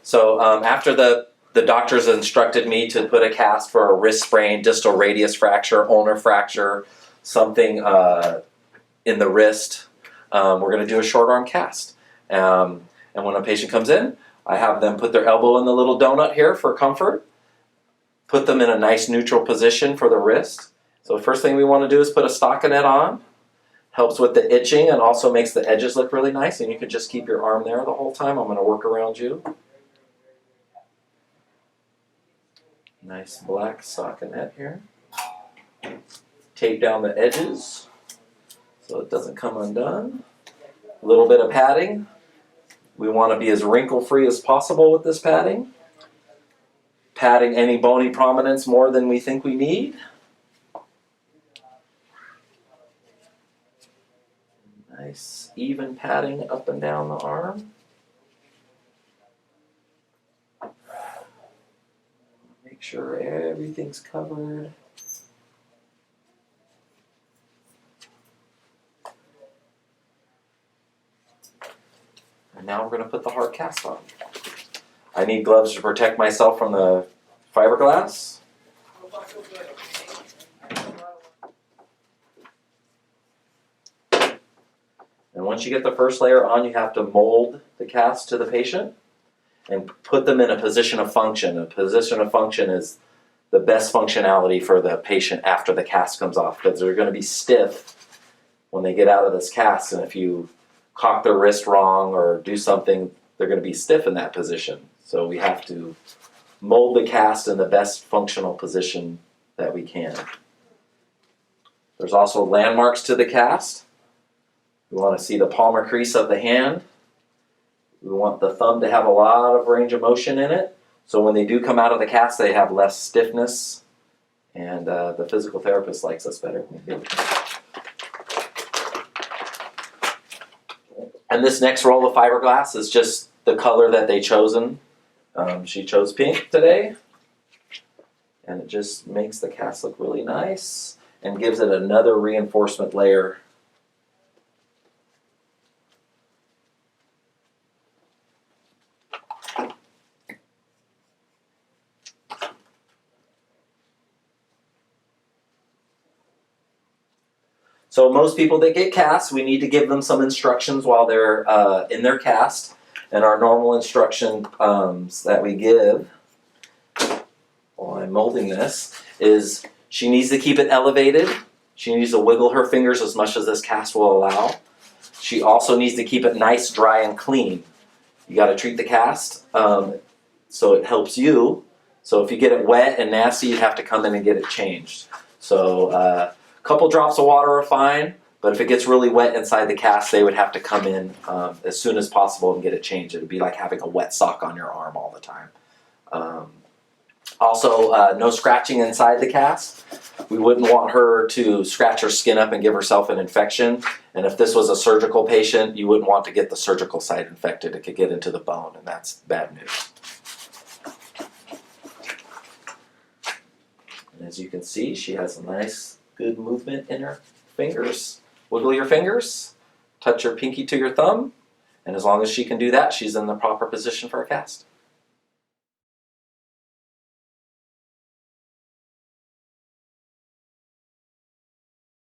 So after the doctors instructed me to put a cast for a wrist sprain, distal radius fracture, ulnar fracture, something in the wrist, we're going to do a short arm cast. And when a patient comes in, I have them put their elbow in the little donut here for comfort, put them in a nice neutral position for the wrist. So the first thing we want to do is put a stockinette on. Helps with the itching and also makes the edges look really nice, and you can just keep your arm there the whole time. I'm going to work around you. Nice black stockinette here. Tape down the edges so it doesn't come undone. A little bit of padding. We want to be as wrinkle-free as possible with this padding. Padding any bony prominence more than we think we need. Nice even padding up and down the arm. Make sure everything's covered. And now we're going to put the hard cast on. I need gloves to protect myself from the fiberglass. And once you get the first layer on, you have to mold the cast to the patient and put them in a position of function. A position of function is the best functionality for the patient after the cast comes off, because they're going to be stiff when they get out of this cast, and if you cock their wrist wrong or do something, they're going to be stiff in that position. So we have to mold the cast in the best functional position that we can. There's also landmarks to the cast. We want to see the palmar crease of the hand. We want the thumb to have a lot of range of motion in it, so when they do come out of the cast, they have less stiffness, and the physical therapist likes us better. And this next roll of fiberglass is just the color that they chosen. She chose pink today, and it just makes the cast look really nice and gives it another reinforcement layer. So most people that get casts, we need to give them some instructions while they're in their cast. And our normal instruction that we give while I'm molding this is she needs to keep it elevated. She needs to wiggle her fingers as much as this cast will allow. She also needs to keep it nice, dry, and clean. You got to treat the cast so it helps you. So if you get it wet and nasty, you have to come in and get it changed. So couple drops of water are fine, but if it gets really wet inside the cast, they would have to come in as soon as possible and get it changed. It would be like having a wet sock on your arm all the time. Also, no scratching inside the cast. We wouldn't want her to scratch her skin up and give herself an infection. And if this was a surgical patient, you wouldn't want to get the surgical site infected. It could get into the bone, and that's bad news. And as you can see, she has a nice good movement in her fingers. Wiggle your fingers, touch your pinky to your thumb, and as long as she can do that, she's in the proper position for a cast.